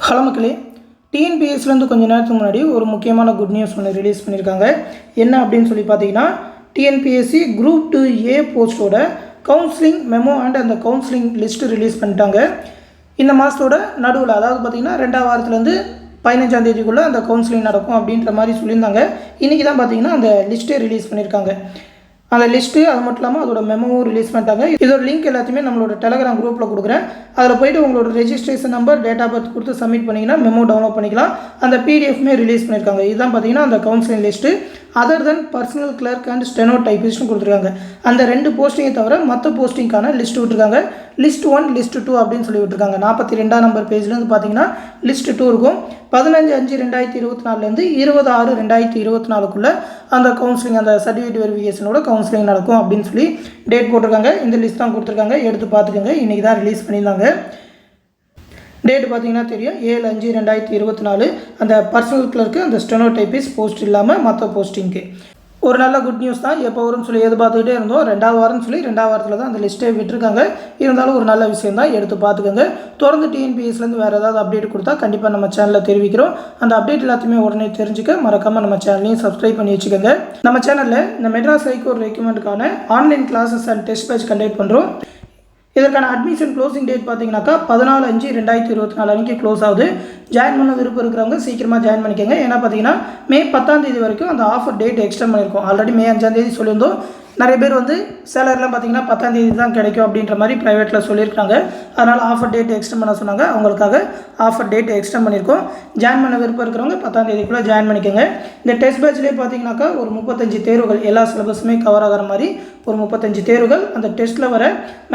Hello மக்களே, டிஎன்பிஎஸ்சிலேருந்து கொஞ்சம் நேரத்துக்கு முன்னாடி ஒரு முக்கியமான குட் நியூஸ் ஒன்று ரிலீஸ் பண்ணியிருக்காங்க. என்ன அப்படின்னு சொல்லி பார்த்தீங்கன்னா, டிஎன்பிஎஸ்சி குரூப் 2A போஸ்ட்டோட கவுன்சிலிங் மெமோ அண்ட் அந்த கவுன்சிலிங் லிஸ்ட்டு ரிலீஸ் பண்ணிட்டாங்க. இந்த மாதத்தோட நடுவில், அதாவது பார்த்திங்கன்னா 2ஆம் வாரத்துலேருந்து 15ஆம் தேதிக்குள்ளே அந்த கவுன்சிலிங் நடக்கும் அப்படின்ற மாதிரி சொல்லியிருந்தாங்க. இன்றைக்கி தான் பார்த்திங்கன்னா அந்த லிஸ்ட்டே ரிலீஸ் பண்ணியிருக்காங்க. அந்த லிஸ்ட்டு அது மட்டும் இல்லாமல் அதோட மெமோவும் ரிலீஸ் பண்ணிட்டாங்க. இதோட லிங்க் எல்லாத்தையுமே நம்மளோட டெலகிராம் குரூப்பில் கொடுக்குறேன். அதில் போய்ட்டு உங்களோட registration number, date of birth கொடுத்து சப்மிட் பண்ணிங்கன்னா மெமோ டவுன்லோட் பண்ணிக்கலாம். அந்த பிடிஎஃப்மே ரிலீஸ் பண்ணியிருக்காங்க. இதுதான் பார்த்தீங்கன்னா அந்த counselling list. Other then personal clerk and steno டைப்பிஸ்ட்னு கொடுத்துருக்காங்க. அந்த 2 போஸ்டிங்கை தவிர மற்ற போஸ்டிங்கான லிஸ்ட் விட்டுருக்காங்க. லிஸ்ட் 1, லிஸ்ட் 2 அப்படின்னு சொல்லி விட்டுருக்காங்க. 42ஆம் நம்பர் பேஜ்லேருந்து பார்த்தீங்கன்னா லிஸ்ட் 2 இருக்கும். 15/5/2024 20/6/2024 அந்த கவுன்சிலிங், அந்த சர்டிஃபிகேட் வெரிஃபிகேஷனோட கவுன்சிலிங் நடக்கும் அப்படின்னு சொல்லி டேட் போட்டிருக்காங்க. இந்த லிஸ்ட் தான் கொடுத்துருக்காங்க, எடுத்து பார்த்துக்கோங்க. இன்றைக்கி தான் ரிலீஸ் பண்ணியிருந்தாங்க. டேட் பார்த்தீங்கன்னா தெரியும், 7/5/2024. அந்த பர்சனல் கிளர்க்கு, அந்த ஸ்டெனோ டைப்பிஸ்ட் போஸ்ட் இல்லாமல் மற்ற போஸ்டிங்க்கு ஒரு நல்ல குட் நியூஸ் தான். எப்போ வரும்னு சொல்லி எதிர்பார்த்துக்கிட்டே இருந்தோம். 2ஆவது வாரம்னு சொல்லி 2ஆவது வாரத்தில் தான் அந்த லிஸ்ட்டே விட்டுருக்காங்க. இருந்தாலும் ஒரு நல்ல விஷயம் தான், எடுத்து பார்த்துக்கோங்க. தொடர்ந்து டிஎன்பிஎஸ்சிலேருந்து வேறு ஏதாவது அப்டேட் கொடுத்தா கண்டிப்பாக நம்ம சேனலில் தெரிவிக்கிறோம். அந்த அப்டேட் எல்லாத்தையுமே உடனே தெரிஞ்சுக்க மறக்காமல் நம்ம சேனலையும் சப்ஸ்கிரைப் பண்ணி வச்சுக்கோங்க. நம்ம சேனலில் இந்த மெட்ராஸ் ஹைகோர்ட் ரெக்ரூட்மெண்ட்டுக்கான online classes and test batch conduct பண்ணுறோம். இதற்கான அட்மிஷன் க்ளோசிங் டேட் பார்த்தீங்கன்னாக்கா 14/5/2024 அன்றைக்கி க்ளோஸ் ஆகுது. ஜாயின் பண்ண விருப்பம் இருக்கிறவங்க சீக்கிரமாக ஜாயின் பண்ணிக்கோங்க. ஏன்னா பார்த்தீங்கன்னா மே 10ஆம் தேதி வரைக்கும் அந்த ஆஃபர் டேட் எக்ஸ்டெண்ட் பண்ணியிருக்கோம். ஆல்ரெடி மே 5ஆம் தேதி சொல்லியிருந்தோம். நிறைய பேர் வந்து சேலரிலாம் பார்த்தீங்கன்னா 10ஆம் தேதி தான் கிடைக்கும் அப்படின்ற மாதிரி ப்ரைவேட்டில் சொல்லியிருக்காங்க. அதனால் ஆஃபர் டேட் எக்ஸ்டெண்ட் பண்ண சொன்னாங்க. அவங்களுக்காக ஆஃபர் டேட் எக்ஸ்டெண்ட் பண்ணியிருக்கோம். ஜாயின் பண்ண விருப்பம் இருக்கிறவங்க 10ஆம் தேதிக்குள்ளே ஜாயின் பண்ணிக்கோங்க. இந்த டெஸ்ட் பேட்ச்லேயே பார்த்தீங்கன்னாக்கா ஒரு 35 தேர்வுகள், எல்லா சிலபஸுமே கவர் ஆகிற மாதிரி ஒரு 35 தேர்வுகள். அந்த டெஸ்ட்டில் வர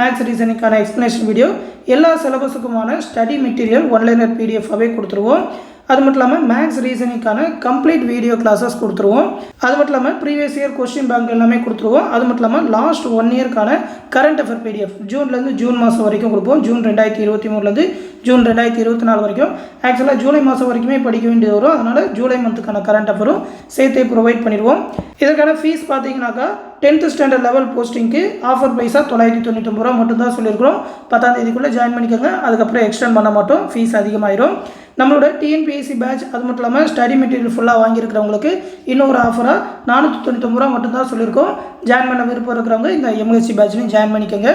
மேக்ஸ் ரீசனிங்கான எக்ஸ்ப்ளனேஷன் வீடியோ, எல்லா சிலபஸுக்குமான ஸ்டடி மெட்டீரியல் ஒன்லைனர் பிடிஎஃபாகவே கொடுத்துருவோம். அது மட்டும் இல்லாமல் மேக்ஸ் ரீசனிங்கான கம்ப்ளீட் வீடியோ கிளாஸஸ் கொடுத்துருவோம். அது மட்டும் இல்லாமல் ப்ரீவியஸ் இயர் கொஸ்டின் பேங்க் எல்லாமே கொடுத்துருவோம். அது மட்டும் இல்லாமல் லாஸ்ட் 1 இயர்க்கான கரண்ட் அஃபேர் பிடிஎஃப் ஜூன்லேருந்து ஜூன் மாதம் வரைக்கும் கொடுப்போம். ஜூன் 2023 ஜூன் 2024 வரைக்கும். ஆக்சுவலாக ஜூலை மாதம் வரைக்குமே படிக்க வேண்டியது வரும். அதனால் ஜூலை மந்த்துக்கான கரண்ட் அஃபரும் சேர்த்தே ப்ரொவைட் பண்ணிடுவோம். இதற்கான ஃபீஸ் பார்த்தீங்கன்னாக்கா 10th ஸ்டாண்டர்ட் லெவல் போஸ்டிங்க்கு ஆஃபர் ப்ரைஸாக 999 ரூபா மட்டும்தான் சொல்லியிருக்கிறோம். 10ஆம் தேதிக்குள்ளே ஜாயின் பண்ணிக்கோங்க. அதுக்கப்புறம் எக்ஸ்டெண்ட் பண்ண மாட்டோம், ஃபீஸ் அதிகமாகிடும். நம்மளோட டிஎன்பிஎஸ்சி பேட்ச் அது மட்டும் இல்லாமல் ஸ்டடி மெட்டீரியல் ஃபுல்லாக வாங்கியிருக்கிறவங்களுக்கு இன்னொரு ஆஃபராக 499 ரூபா மட்டும்தான் சொல்லியிருக்கோம். ஜாயின் பண்ண விருப்பம் இருக்கிறவங்க இந்த எம்எஸ்சி பேட்ச்லையும் ஜாயின் பண்ணிக்கோங்க.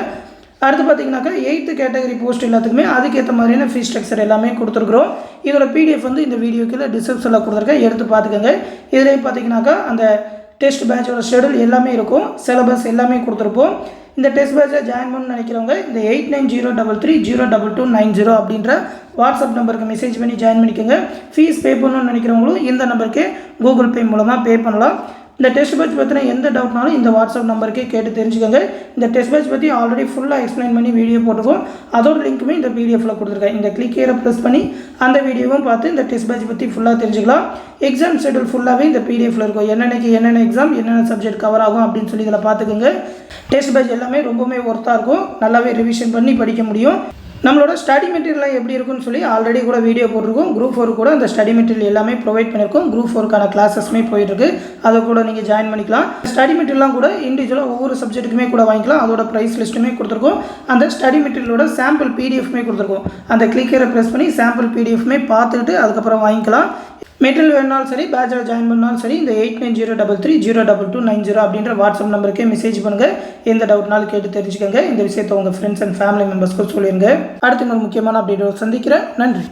அடுத்து பார்த்தீங்கன்னாக்கா 8th கேட்டகரி போஸ்ட் எல்லாத்துக்குமே அதுக்கேற்ற மாதிரியான ஃபீஸ் ஸ்ட்ரக்சர் எல்லாமே கொடுத்துருக்குறோம். இதோட பிடிஎஃப் வந்து இந்த வீடியோக்கு டிஸ்கிரிப்ஷனில் கொடுத்துருக்கேன், எடுத்து பார்த்துக்கோங்க. இதிலே பார்த்தீங்கன்னாக்கா அந்த டெஸ்ட் பேட்சோட ஷெடியூல் எல்லாமே இருக்கும், சிலபஸ் எல்லாமே கொடுத்துருப்போம். இந்த டெஸ்ட் பேட்சில் ஜாயின் பண்ணணும்னு நினைக்கிறவங்க இந்த 8903322290 அப்படின்ற வாட்ஸ்அப் நம்பருக்கு மெசேஜ் பண்ணி ஜாயின் பண்ணிக்கோங்க. ஃபீஸ் பே பண்ணணும்னு நினைக்கிறவங்களும் இந்த நம்பருக்கு கூகுள் பே மூலமாக பே பண்ணலாம். இந்த டெஸ்ட் பேட்ச் பற்றின எந்த டவுட்னாலும் இந்த வாட்ஸ்அப் நம்பருக்கே கேட்டு தெரிஞ்சுக்கோங்க. இந்த டெஸ்ட் பேட்ச் பற்றி ஆல்ரெடி ஃபுல்லாக எக்ஸ்பிளைன் பண்ணி வீடியோ போட்டுருக்கோம். அதோட லிங்க்குமே இந்த பிடிஎஃப்பில் கொடுத்துருக்கேன். இந்த கிளிக் ஹியரை ப்ரெஸ் பண்ணி அந்த வீடியோவும் பார்த்து இந்த டெஸ்ட் பேட்ச் பற்றி ஃபுல்லாக தெரிஞ்சுக்கலாம். எக்ஸாம் ஷெடியூல் ஃபுல்லாகவே இந்த பிடிஎஃப்பில் இருக்கும். என்னென்ன எக்ஸாம், என்னென்ன சப்ஜெக்ட் கவர் ஆகும் அப்படின்னு சொல்லி இதில் பார்த்துக்கோங்க. டெஸ்ட் பேட்ச் எல்லாமே ரொம்பவே ஒர்த்தாக இருக்கும். நல்லாவே ரிவிஷன் பண்ணி படிக்க முடியும். நம்மளோட ஸ்டடி மெட்டீரியல் எப்படி இருக்குன்னு சொல்லி ஆல்ரெடி கூட வீடியோ போட்டிருக்கோம். குரூப் 4 கூட அந்த ஸ்டடி மெட்டீரியல் எல்லாமே ப்ரொவைட் பண்ணியிருக்கோம். குரூப் 4க்கான கிளாஸஸ்மே போயிட்டுருக்கு. அதை கூட நீங்கள் ஜாயின் பண்ணிக்கலாம். ஸ்டடி மெட்டீரியல்லாம் கூட இண்டிவிஜுவலாக ஒவ்வொரு சப்ஜெக்ட்டுக்குமே கூட வாங்கிக்கலாம். அதோட ப்ரைஸ் லிஸ்ட்டுமே கொடுத்துருக்கோம். அந்த ஸ்டடி மெட்டீரியலோட சாம்பிள் பிடிஎஃப்மே கொடுத்துருக்கோம். அந்த கிளிக்கரை ப்ரெஸ் பண்ணி சாம்பிள் பிடிஎஃப்மே பார்த்துக்கிட்டு அதுக்கப்புறம் வாங்கிக்கலாம். மெட்டீரியல் வேணுனாலும் சரி, பேட்சில் ஜாயின் பண்ணாலும் சரி, இந்த 8903322290 அப்படின்ற வாட்ஸ்அப் நம்பருக்கே மெசேஜ் பண்ணுங்கள். எந்த டவுட்னாலும் கேட்டு தெரிஞ்சுக்கோங்க. இந்த விஷயத்தை உங்கள் ஃப்ரெண்ட்ஸ் அண்ட் ஃபேமிலி மெம்பர்ஸ்க்கு சொல்லிடுங்க. அடுத்து ஒரு முக்கியமான அப்டேட்டோட சந்திக்கிறேன். நன்றி.